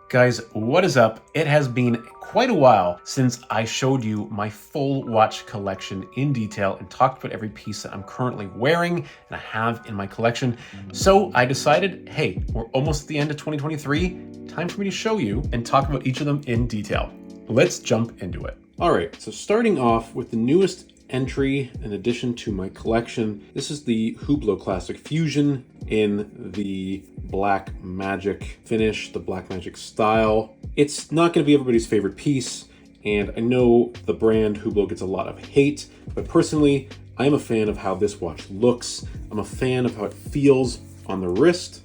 Guys, what is up? It has been quite a while since I showed you my full watch collection in detail and talked about every piece that I'm currently wearing and I have in my collection. So I decided, hey, we're almost at the end of 2023. Time for me to show you and talk about each of them in detail. Let's jump into it. All right, so starting off with the newest entry in addition to my collection. This is the Hublot Classic Fusion in the Black Magic finish, the Black Magic style. It's not going to be everybody's favorite piece, and I know the brand Hublot gets a lot of hate, but personally, I am a fan of how this watch looks. I'm a fan of how it feels on the wrist.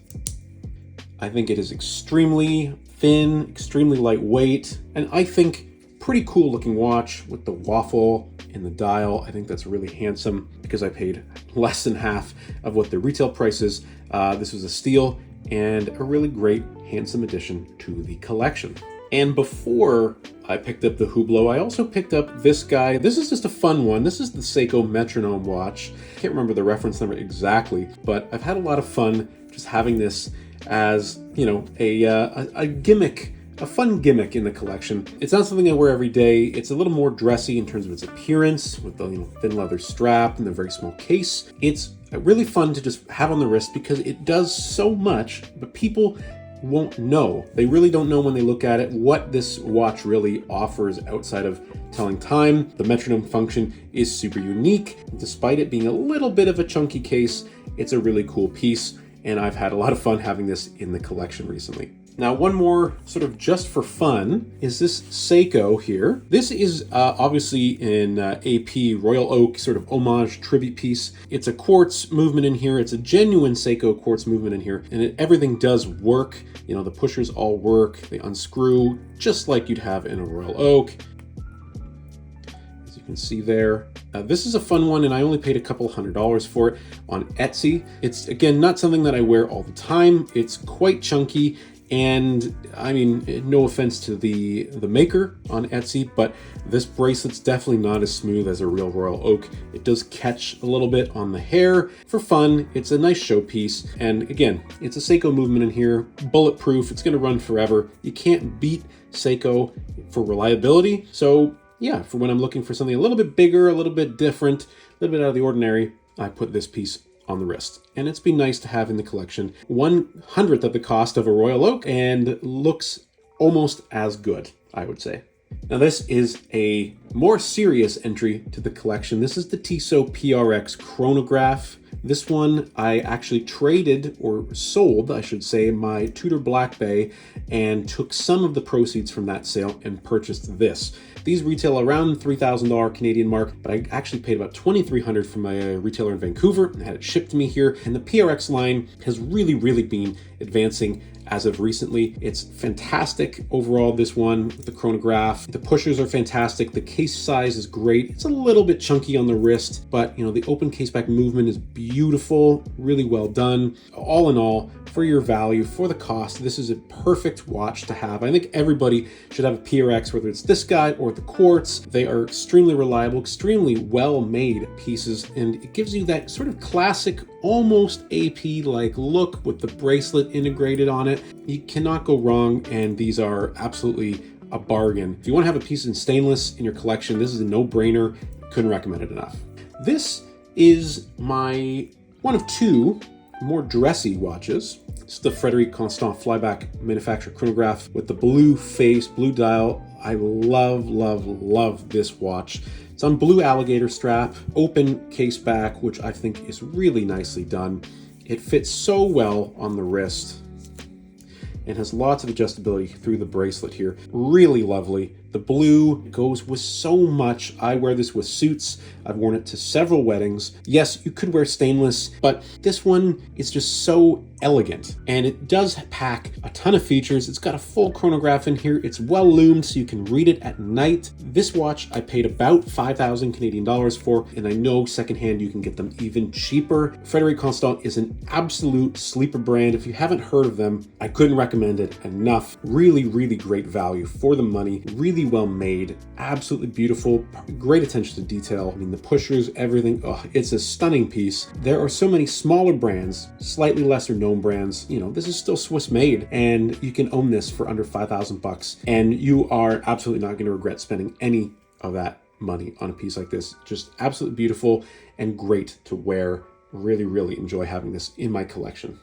I think it is extremely thin, extremely lightweight, and I think pretty cool looking watch with the waffle in the dial. I think that's really handsome because I paid less than half of what the retail price is. This was a steal and a really great, handsome addition to the collection. And before I picked up the Hublot, I also picked up this guy. This is just a fun one. This is the Seiko Metronome watch. I can't remember the reference number exactly, but I've had a lot of fun just having this as, you know, a gimmick, a fun gimmick in the collection. It's not something I wear every day. It's a little more dressy in terms of its appearance with the thin leather strap and the very small case. It's really fun to just have on the wrist because it does so much, but people won't know. They really don't know when they look at it what this watch really offers outside of telling time. The metronome function is super unique. Despite it being a little bit of a chunky case, it's a really cool piece, and I've had a lot of fun having this in the collection recently. Now, one more sort of just for fun is this Seiko here. This is obviously an AP Royal Oak sort of homage tribute piece. It's a quartz movement in here. It's a genuine Seiko quartz movement in here, and everything does work. You know, the pushers all work. They unscrew just like you'd have in a Royal Oak. As you can see there. This is a fun one, and I only paid a couple $100 for it on Etsy. It's, again, not something that I wear all the time. It's quite chunky. And I mean, no offense to the maker on Etsy, but this bracelet's definitely not as smooth as a real Royal Oak. It does catch a little bit on the hair. For fun, it's a nice showpiece. And again, it's a Seiko movement in here, bulletproof. It's gonna run forever. You can't beat Seiko for reliability. So yeah, for when I'm looking for something a little bit bigger, a little bit different, a little bit out of the ordinary, I put this piece on the wrist. And it's been nice to have in the collection. 1/100th of the cost of a Royal Oak and looks almost as good, I would say. Now this is a more serious entry to the collection. This is the Tissot PRX Chronograph. This one I actually traded, or sold, I should say, my Tudor Black Bay and took some of the proceeds from that sale and purchased this. These retail around $3,000 Canadian mark, but I actually paid about $2,300 from my retailer in Vancouver and had it shipped to me here. And the PRX line has really been advancing as of recently. It's fantastic overall, this one with the chronograph. The pushers are fantastic. The case size is great. It's a little bit chunky on the wrist, but you know, the open case back movement is beautiful, really well done. All in all, for your value, for the cost, this is a perfect watch to have. I think everybody should have a PRX, whether it's this guy or the quartz. They are extremely reliable, extremely well-made pieces, and it gives you that sort of classic, almost AP-like look with the bracelet integrated on it. You cannot go wrong, and these are absolutely a bargain. If you want to have a piece in stainless in your collection, this is a no-brainer. Couldn't recommend it enough. This is my one of two more dressy watches. It's the Frederique Flyback manufacturer chronograph with the blue face, blue dial. I love this watch. It's on blue alligator strap, open case back, which I think is really nicely done. It fits so well on the wrist and has lots of adjustability through the bracelet here. Really lovely. The blue goes with so much. I wear this with suits. I've worn it to several weddings. Yes, you could wear stainless, but this one is just so elegant, and it does pack a ton of features. It's got a full chronograph in here. It's well loomed so you can read it at night. This watch I paid about 5,000 Canadian dollars for, and I know secondhand you can get them even cheaper. Frederique is an absolute sleeper brand. If you haven't heard of them, I couldn't recommend it enough. Really great value for the money. Really really well made, absolutely beautiful, great attention to detail. I mean, the pushers, everything, oh, it's a stunning piece. There are so many smaller brands, slightly lesser known brands, you know, this is still Swiss made, and you can own this for under 5,000 bucks, and you are absolutely not going to regret spending any of that money on a piece like this. Just absolutely beautiful and great to wear. Really, really enjoy having this in my collection.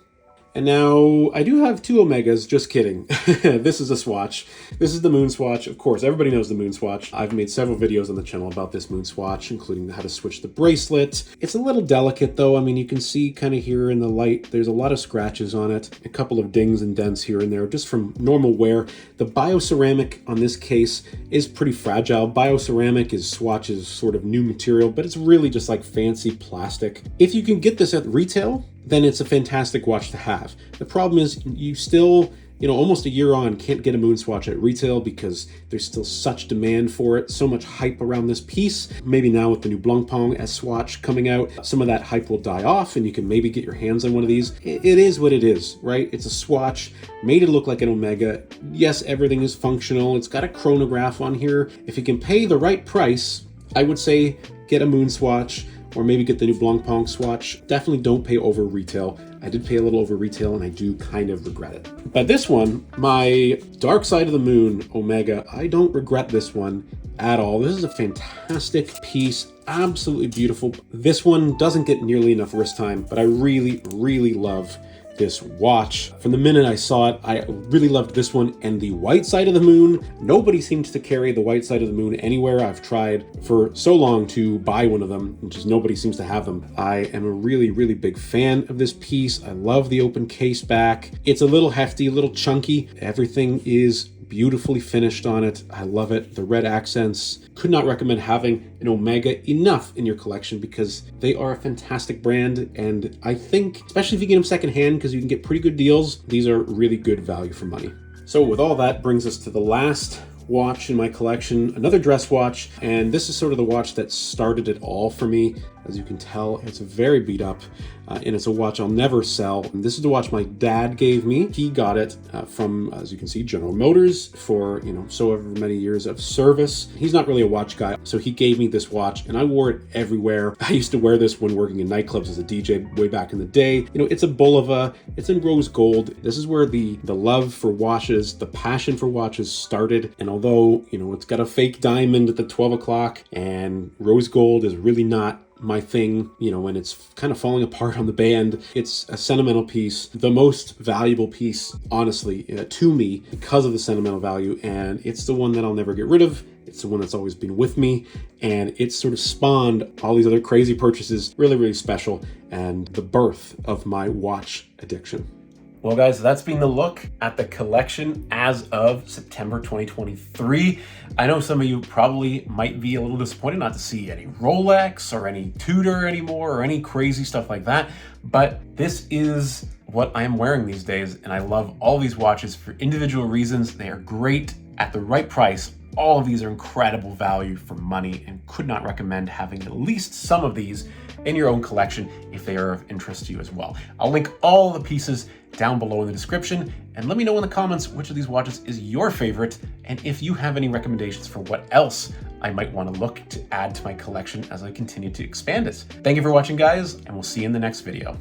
And now I do have two Omegas, just kidding. This is a Swatch. This is the MoonSwatch. Of course, everybody knows the MoonSwatch. I've made several videos on the channel about this MoonSwatch, including how to switch the bracelet. It's a little delicate though. I mean, you can see kind of here in the light, there's a lot of scratches on it, a couple of dings and dents here and there, just from normal wear. The bioceramic on this case is pretty fragile. Bioceramic is Swatch's sort of new material, but it's really just like fancy plastic. If you can get this at retail, then it's a fantastic watch to have. The problem is you still, you know, almost a year on, can't get a MoonSwatch at retail because there's still such demand for it, so much hype around this piece. Maybe now with the new Blancpain S Swatch coming out, some of that hype will die off and you can maybe get your hands on one of these. It is what it is, right? It's a Swatch, made to look like an Omega. Yes, everything is functional. It's got a chronograph on here. If you can pay the right price, I would say get a MoonSwatch, or maybe get the new Blancpain Swatch. Definitely don't pay over retail. I did pay a little over retail and I do kind of regret it. But this one, my Dark Side of the Moon Omega, I don't regret this one at all. This is a fantastic piece, absolutely beautiful. This one doesn't get nearly enough wrist time, but I really, really love this watch. From the minute I saw it, I really loved this one and the White Side of the Moon. Nobody seems to carry the White Side of the Moon anywhere. I've tried for so long to buy one of them, and just nobody seems to have them. I am a really, really big fan of this piece. I love the open case back. It's a little hefty, a little chunky. Everything is beautifully finished on it. I love it. The red accents. Could not recommend having an Omega enough in your collection because they are a fantastic brand. And I think, especially if you get them secondhand, because you can get pretty good deals, these are really good value for money. So with all that brings us to the last watch in my collection, another dress watch, and this is sort of the watch that started it all for me. As you can tell, it's very beat up, and it's a watch I'll never sell. And this is the watch my dad gave me. He got it from, as you can see, General Motors for, you know, so ever many years of service. He's not really a watch guy, so he gave me this watch, and I wore it everywhere. I used to wear this when working in nightclubs as a DJ way back in the day. You know, it's a Bulova, it's in rose gold. This is where the love for watches, the passion for watches started. And although, you know, it's got a fake diamond at the 12 o'clock, and rose gold is really not my thing, you know, when it's kind of falling apart on the band. It's a sentimental piece, the most valuable piece, honestly, to me because of the sentimental value, and it's the one that I'll never get rid of. It's the one that's always been with me, and it's sort of spawned all these other crazy purchases, really, really special, and the birth of my watch addiction. Well, guys, that's been the look at the collection as of September 2023. I know some of you probably might be a little disappointed not to see any Rolex or any Tudor anymore or any crazy stuff like that, but this is what I am wearing these days, and I love all these watches for individual reasons. They are great at the right price. All of these are incredible value for money, and could not recommend having at least some of these in your own collection if they are of interest to you as well. I'll link all the pieces down below in the description, and let me know in the comments which of these watches is your favorite, and if you have any recommendations for what else I might want to look to add to my collection as I continue to expand it. Thank you for watching, guys, and we'll see you in the next video.